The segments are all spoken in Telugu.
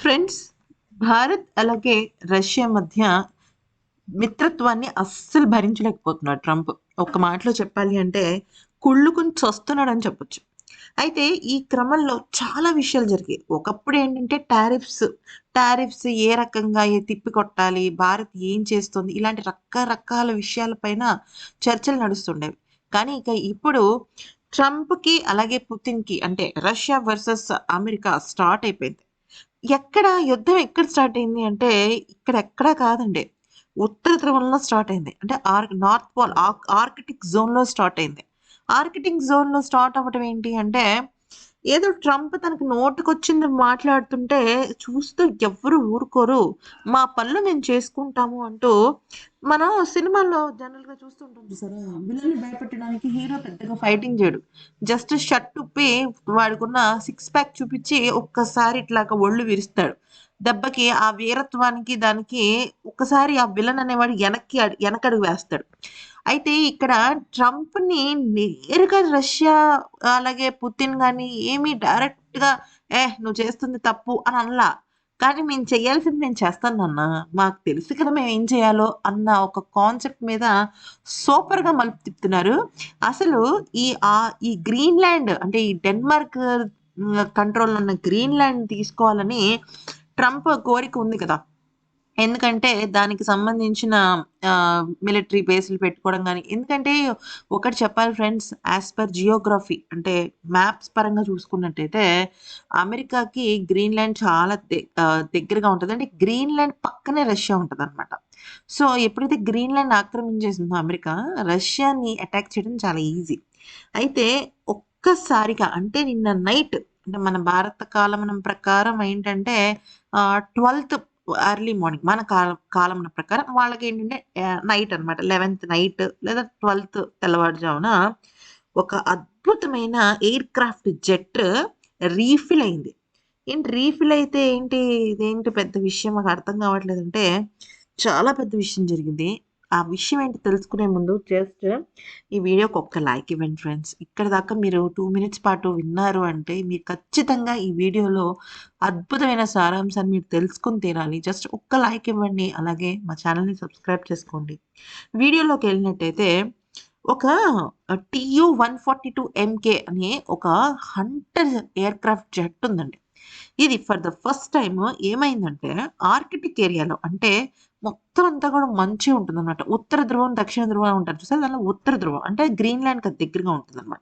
ఫ్రెండ్స్, భారత్ అలాగే రష్యా మధ్య మిత్రత్వాన్ని అస్సలు భరించలేకపోతున్నాడు ట్రంప్. ఒక్క మాటలో చెప్పాలి అంటే కుళ్ళుకుని చస్తున్నాడని చెప్పొచ్చు. అయితే ఈ క్రమంలో చాలా విషయాలు జరిగాయి. ఒకప్పుడు ఏంటంటే టారిఫ్స్ ఏ రకంగా తిప్పికొట్టాలి, భారత్ ఏం చేస్తుంది, ఇలాంటి రకరకాల విషయాల పైన చర్చలు నడుస్తుండేవి. కానీ ఇక ఇప్పుడు ట్రంప్‌కి అలాగే పుతిన్‌కి అంటే రష్యా వర్సస్ అమెరికా స్టార్ట్ అయిపోయింది. యుద్ధం ఎక్కడ స్టార్ట్ అయింది అంటే, ఇక్కడెక్కడ కాదండి. ఉత్తర ధ్రువంలో స్టార్ట్ అయింది. అంటే నార్త్ పోల్ ఆర్కిటిక్ జోన్‌లో స్టార్ట్ అయింది. ఆర్కిటిక్ జోన్‌లో స్టార్ట్ అవ్వటం ఏంటి అంటే, ఏదో ట్రంప్ తనకి నోటికొచ్చింది మాట్లాడుతుంటే చూస్తూ ఎవ్వరు ఊరుకోరు. మా పనులు మేము చేసుకుంటాము అంటూ మనం సినిమాల్లో జనరల్‌గా చూస్తూ ఉంటాం చూసారా? విలన్ని భయపెట్టడానికి హీరో పెద్దగా ఫైటింగ్ చేయడు. జస్ట్ షర్ట్ ఉప్పి వాడికున్న సిక్స్ ప్యాక్ చూపిచ్చి ఒక్కసారి ఇట్లాగా ఒళ్ళు విరుస్తాడు. దెబ్బకి ఆ వీరత్వానికి దానికి ఒక్కసారి ఆ విలన్ అనేవాడు వెనకడుగు వేస్తాడు. అయితే ఇక్కడ ట్రంప్‌ని నేరుగా రష్యా అలాగే పుతిన్ గాని ఏమి డైరెక్ట్‌గా నువ్వు చేస్తుంది తప్పు అని అనలా. కానీ మేము చేయాల్సింది మేము చేస్తాం నాన్న. మాకు తెలుసు కదా మేమేం చేయాలో అన్న ఒక కాన్సెప్ట్ మీద సూపర్‌గా మలుపు తిప్పుతున్నారు. అసలు ఈ గ్రీన్‌లాండ్ అంటే ఈ డెన్మార్క్ కంట్రోల్‌లో ఉన్న గ్రీన్‌లాండ్ తీసుకోవాలని ట్రంప్ కోరిక ఉంది కదా! ఎందుకంటే దానికి సంబంధించిన మిలిటరీ బేస్‌లు పెట్టుకోవడం గాని ఎందుకంటే ఒకటి చెప్పాలి ఫ్రెండ్స్ యాస్ పర్ జియోగ్రఫీ అంటే మ్యాప్స్ పరంగా చూసుకున్నట్టయితే అమెరికాకి గ్రీన్‌లాండ్ చాలా దగ్గరగా ఉంటది. అంటే గ్రీన్‌లాండ్ పక్కనే రష్యా ఉంటదనమాట. సో, ఎప్పుడైతే గ్రీన్‌లాండ్ ఆక్రమించేసిందో అమెరికా, రష్యాని అటాక్ చేయడం చాలా ఈజీ. అయితే ఒక్కసారిగా అంటే నిన్న నైట్ అంటే మన భారత కాలమానం ప్రకారం ఏంటంటే 12థ్ ఎర్లీ మార్నింగ్ మన కాలమానం ప్రకారం వాళ్ళకేంటంటే నైట్ అనమాట. 11థ్ నైట్ లేదా 12థ్ తెల్లవారుజామున ఒక అద్భుతమైన ఎయిర్ క్రాఫ్ట్ జెట్ రీఫిల్ అయింది. ఏంటి రీఫిల్ అయితే ఏంటి? ఇదేంటి పెద్ద విషయం మాకు అర్థం కావట్లేదంటే, చాలా పెద్ద విషయం జరిగింది. ఆ విషయం ఏంటో తెలుసుకునే ముందు జస్ట్ ఈ వీడియోకి ఒక్క లైక్ ఇవ్వండి ఫ్రెండ్స్. ఇక్కడి దాకా మీరు 2 మినిట్స్ పాటు విన్నారు అంటే, మీరు ఖచ్చితంగా ఈ వీడియోలో అద్భుతమైన సారాంశాన్ని మీరు తెలుసుకొని తీరాలి. జస్ట్ ఒక్క లైక్ ఇవ్వండి. అలాగే మా ఛానల్‌ని సబ్స్క్రైబ్ చేసుకోండి. వీడియోలోకెళ్ళినట్టయితే ఒక టీయూ-142 ఎంకే అనే ఒక హంటర్ ఎయిర్‌క్రాఫ్ట్ జెట్ ఉందండి. ఇది ఫర్ ద ఫస్ట్ టైమ్ ఏమైందంటే ఆర్కిటిక్ ఏరియాలో అంటే మొత్తం అంతా కూడా మంచే ఉంటుందన్నమాట. ఉత్తర ధ్రువం, దక్షిణ ధ్రువం అంటారు చూసారా? దానిలో ఉత్తర ధ్రువం అంటే గ్రీన్‌లాండ్‌కి అది దగ్గరగా ఉంటుందన్నమాట.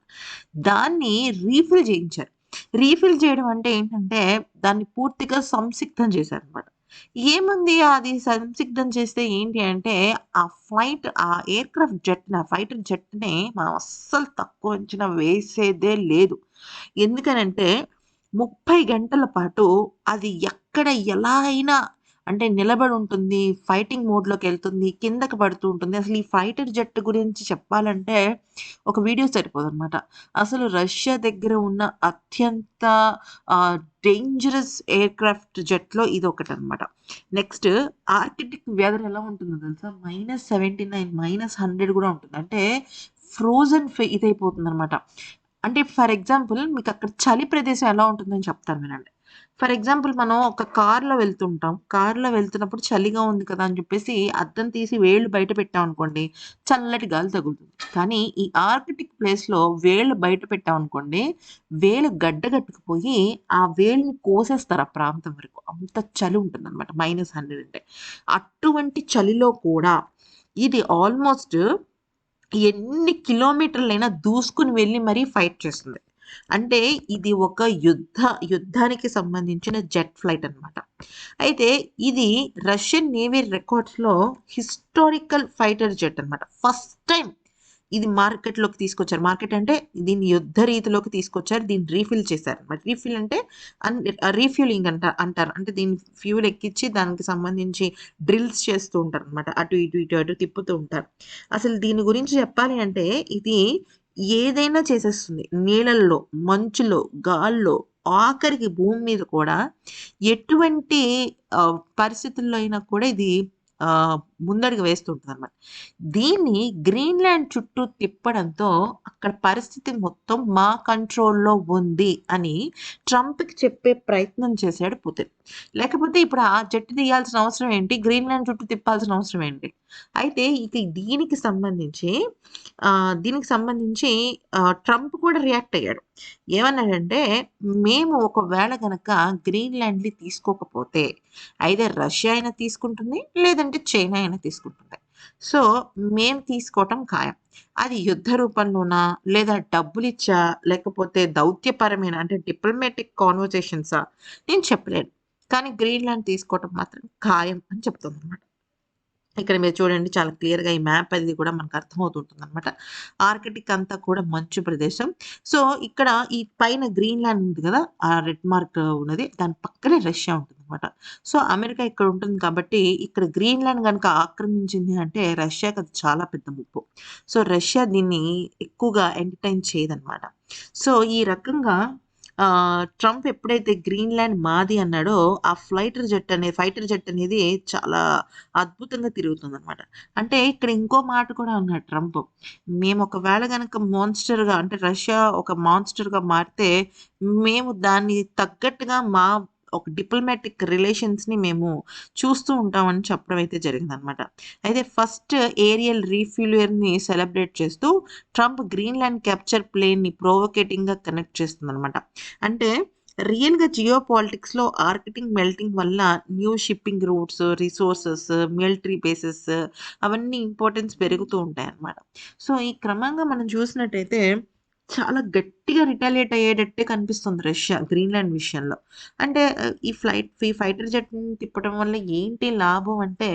దాన్ని రీఫిల్ చేయించారు. రీఫిల్ చేయడం అంటే ఏంటంటే దాన్ని పూర్తిగా సంసిగ్ధం చేశారన్నమాట. ఏముంది అది సంసిగ్ధం చేస్తే ఏంటి అంటే ఆ ఎయిర్‌క్రాఫ్ట్ జెట్‌ని ఆ ఫైటర్ జెట్‌ని మనం అస్సలు తక్కువ అంచనా వేసేదే లేదు. ఎందుకనంటే 30 గంటల పాటు అది ఎక్కడ ఎలా అయినా అంటే నిలబడి ఉంటుంది. ఫైటింగ్ మోడ్‌లోకెళ్తుంది. కిందకి పడుతూ ఉంటుంది. అసలు ఈ ఫైటర్ జెట్ గురించి చెప్పాలంటే ఒక వీడియో సరిపోదనమాట. అసలు రష్యా దగ్గర ఉన్న అత్యంత ఆహ్, డేంజరస్ ఎయిర్‌క్రాఫ్ట్ జెట్‌లో ఇదొకటనమాట. నెక్స్ట్ ఆర్కిటిక్ వెదర్ ఎలా ఉంటుందో తెలుసా? -79, -100 కూడా ఉంటుంది. అంటే ఫ్రోజన్ ఇదైపోతుందనమాట. అంటే ఫర్ ఎగ్జాంపుల్ మీకక్కడ చలి ప్రదేశం ఎలా ఉంటుందని చెప్తాను వినండి. ఫర్ ఎగ్జాంపుల్ మనం ఒక కార్‌లో వెళ్తుంటాం. కార్‌లో వెళ్తున్నప్పుడు చలిగా ఉంది కదా! అని చెప్పేసి అద్దం తీసి వేళ్ళు బయట పెట్టామనుకోండి, చల్లటి గాలి తగులుతుంది. కానీ ఈ ఆర్కిటిక్ ప్లేస్‌లో వేళ్ళు బయట పెట్టామనుకోండి, వేలు గడ్డగట్టుకుపోయి ఆ వేలుని కోసేస్తారు ఆ ప్రాంతం వరకు. అంత చలి ఉంటుందన్నమాట. -100 అంటే. అటువంటి చలిలో కూడా ఇది ఆల్‌మోస్ట్ ఎన్ని కిలోమీటర్లైనా దూసుకొని వెళ్లి మరీ ఫైట్ చేస్తుంది. అంటే ఇది ఒక యుద్ధానికి సంబంధించిన జెట్ ఫ్లైట్ అన్నమాట. అయితే ఇది రష్యన్ నేవీ రికార్డ్స్‌లో హిస్టారికల్ ఫైటర్ జెట్ అన్నమాట. ఫస్ట్ టైమ్ ఇది మార్కెట్‌లోకి తీసుకొచ్చారు. మార్కెట్ అంటే దీన్ని యుద్ధ రీతిలోకి తీసుకొచ్చారు. దీన్ని రీఫిల్ చేశారన్నమాట. రీఫిల్ అంటే అన్ రీఫ్యూలింగ్ అంటారు. అంటే దీన్ని ఫ్యూయల్ ఎక్కిచ్చి దానికి సంబంధించి డ్రిల్స్ చేస్తూ ఉంటారన్నమాట. అటు ఇటు, ఇటు అటు తిప్పుతూ ఉంటారు. అసలు దీని గురించి చెప్పాలి అంటే ఇది ఏదైనా చేసేస్తుంది. నీళ్ళల్లో, మంచులో, గాల్లో ఆఖరికి భూమి మీద కూడా ఎటువంటి పరిస్థితుల్లో అయినా కూడా ఇది ఆహ్, ముందడుగు వేస్తుంటదనమాట. దీన్ని గ్రీన్‌లాండ్ చుట్టూ తిప్పడంతో అక్కడ పరిస్థితి మొత్తం మా కంట్రోల్‌లో ఉంది అని ట్రంప్‌కి చెప్పే ప్రయత్నం చేశాడు పుతిన్. లేకపోతే ఇప్పుడు ఆ జట్టు తీయాల్సిన అవసరం ఏంటి? గ్రీన్‌లాండ్ చుట్టూ తిప్పాల్సిన అవసరం ఏంటి? అయితే ఇక దీనికి సంబంధించి ట్రంప్ కూడా రియాక్ట్ అయ్యాడు. ఏమన్నాడంటే, "మేము ఒకవేళ గనక గ్రీన్‌లాండ్‌ని తీసుకోకపోతే ఐదర్ రష్యా అయినా తీసుకుంటుంది, లేదంటే చైనా అయినా తీసుకుంటుంది. సో, మేము తీసుకోవటం ఖాయం. అది యుద్ధ రూపంలోనా, లేదా డబ్బులిచ్చా, లేకపోతే దౌత్యపరమైన అంటే డిప్లొమాటిక్ కాన్వర్జేషన్సా నేను చెప్పలేను. కానీ గ్రీన్‌లాండ్ తీసుకోవటం మాత్రం ఖాయం" అని చెప్తుందనమాట. ఇక్కడ మీరు చూడండి చాలా క్లియర్‌గా ఈ మ్యాప్ అది కూడా మనకు అర్థమవుతుంటుందనమాట. ఆర్కిటిక్ అంతా కూడా మంచు ప్రదేశం. సో, ఇక్కడ ఈ పైన గ్రీన్‌లాండ్ ఉంది గదా! ఆ రెడ్ మార్క్ ఉన్నది. దాని పక్కనే రష్యా ఉంటుందనమాట. సో, అమెరికా ఇక్కడ ఉంటుంది కాబట్టి, ఇక్కడ గ్రీన్‌లాండ్ గనుక ఆక్రమించింది అంటే రష్యాకి అది చాలా పెద్ద ముప్పు. సో, రష్యా దీన్ని ఎక్కువగా ఎంటర్‌టైన్ చేయదనమాట. సో, ఈ రకంగా ట్రంప్ ఎప్పుడైతే గ్రీన్‌లాండ్ మాది అన్నాడో, ఆ ఫైటర్ జెట్ అనేది చాలా అద్భుతంగా తిరుగుతుందనమాట. అంటే ఇక్కడ ఇంకో మాట కూడా అన్నాడు ట్రంప్. మేము ఒకవేళ గనక మాన్‌స్టర్‌గా అంటే రష్యా ఒక మాన్‌స్టర్‌గా మారితే, మేము దాన్ని తగ్గట్టుగా ఒక డిప్లొమాటిక్ రిలేషన్స్‌ని మేము చూస్తూ ఉంటామని చెప్పడం అయితే జరిగిందనమాట. అయితే ఫస్ట్ ఏరియల్ రీఫ్యూయల్‌ని సెలబ్రేట్ చేస్తూ ట్రంప్ గ్రీన్‌లాండ్ క్యాప్చర్ ప్లేన్‌ని ప్రొవోకేటింగ్‌గా కనెక్ట్ చేస్తుందనమాట. అంటే రియల్‌గా జియో పాలిటిక్స్‌లో ఆర్కిటిక్ మెల్టింగ్ వల్ల new shipping roots, resources, military bases అవన్నీ ఇంపార్టెన్స్ పెరుగుతూ ఉంటాయన్నమాట. సో, ఈ క్రమంగా మనం చూసినట్టయితే చాలా గట్టిగా రిటాలియేట్ అయ్యేటట్టే కనిపిస్తుంది రష్యా గ్రీన్‌లాండ్ విషయంలో. అంటే ఈ ఫైటర్ జెట్‌ని తిప్పడం వల్ల ఏంటి లాభం అంటే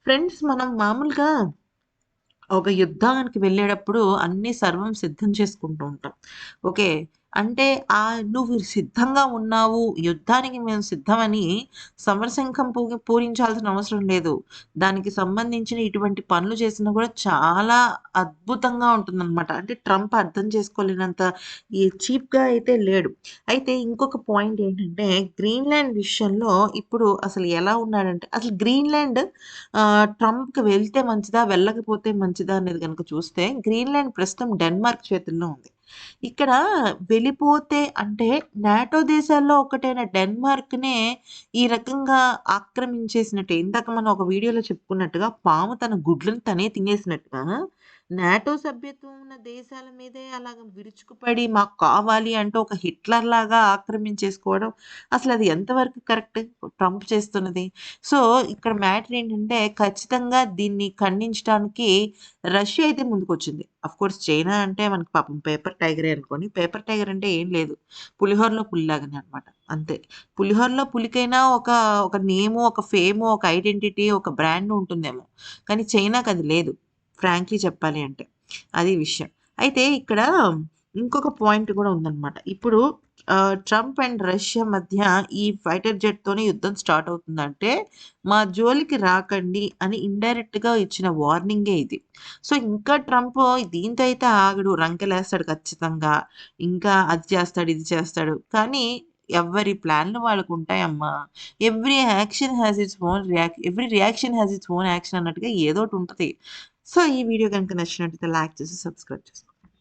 ఫ్రెండ్స్ మనం మామూలుగా ఒక యుద్ధానికి వెళ్ళేటప్పుడు అన్నీ సర్వం సిద్ధం చేసుకుంటూ ఉంటాం. ఓకే. అంటే నువ్వు సిద్ధంగా ఉన్నావు, యుద్ధానికి మేము సిద్ధమని సమరశంఖం పూరించాల్సిన అవసరం లేదు. దానికి సంబంధించిన ఇటువంటి పనులు చేసినా కూడా చాలా అద్భుతంగా ఉంటుందనమాట. అంటే ట్రంప్ అర్థం చేసుకోలేనంత చీప్‌గా అయితే లేడు. అయితే ఇంకొక పాయింట్ ఏంటంటే గ్రీన్‌లాండ్ విషయంలో ఇప్పుడు అసలు ఎలా ఉన్నాడంటే అసలు గ్రీన్‌లాండ్ ట్రంప్‌కి వెళ్తే మంచిదా? వెళ్ళకపోతే మంచిదా? అనేది గనుక చూస్తే గ్రీన్‌లాండ్ ప్రస్తుతం డెన్మార్క్ చేతుల్లో ఉంది. ఇక్కడ వెళ్ళిపోతే అంటే నాటో దేశాల్లో ఒకటైన డెన్మార్క్‌నే ఈ రకంగా ఆక్రమించేసినట్టే ఇందాక మనం ఒక వీడియోలో చెప్పుకున్నట్టుగా పాము తన గుడ్లను తనే తినేసినట్టుగా నాటో సభ్యత్వం ఉన్న దేశాల మీదే అలాగ విరుచుకుపడి మాకు కావాలి అంటూ ఒక హిట్లర్‌లాగా ఆక్రమించేసుకోవడం అసలది ఎంతవరకు కరెక్ట్ ట్రంప్ చేస్తున్నది? సో, ఇక్కడ మ్యాటర్ ఏంటంటే ఖచ్చితంగా దీన్ని ఖండించడానికి రష్యా అయితే ముందుకొచ్చింది. అఫ్‌కోర్స్ చైనా అంటే మనకు పాపం పేపర్ టైగరే అనుకోండి. పేపర్ టైగర్ అంటే ఏం లేదు. పులిహోరలో పులిలాగానే అన్నమాట. అంతే. పులిహోరలో పులికైనా ఒక నేము, ఒక ఫేము, ఒక ఐడెంటిటీ, ఒక బ్రాండ్ ఉంటుందేమో. కానీ చైనాకది లేదు. ఫ్రాంక్లీ చెప్పాలి అంటే. అది విషయం. అయితే ఇక్కడ ఇంకొక పాయింట్ కూడా ఉందన్నమాట. ఇప్పుడు ట్రంప్ అండ్ రష్యా మధ్య ఈ ఫైటర్ జెట్‌తోనే యుద్ధం స్టార్ట్ అవుతుందంటే, మా జోలికి రాకండి అని ఇండైరెక్ట్‌గా ఇచ్చిన వార్నింగే ఇది. సో, ఇంకా ట్రంప్ దీంతో అయితే ఆగడు. రంకెలేస్తాడు ఖచ్చితంగా. ఇంకా అది చేస్తాడు, ఇది చేస్తాడు. కానీ ఎవ్వరి ప్లాన్‌లు వాళ్ళకుంటాయమ్మా. Every reaction has its own action అన్నట్టుగా ఏదోకటి ఉంటది. సో, ఈ వీడియో గనుక నచ్చినట్టయితే లైక్ చేసి సబ్స్క్రైబ్ చేసుకోండి.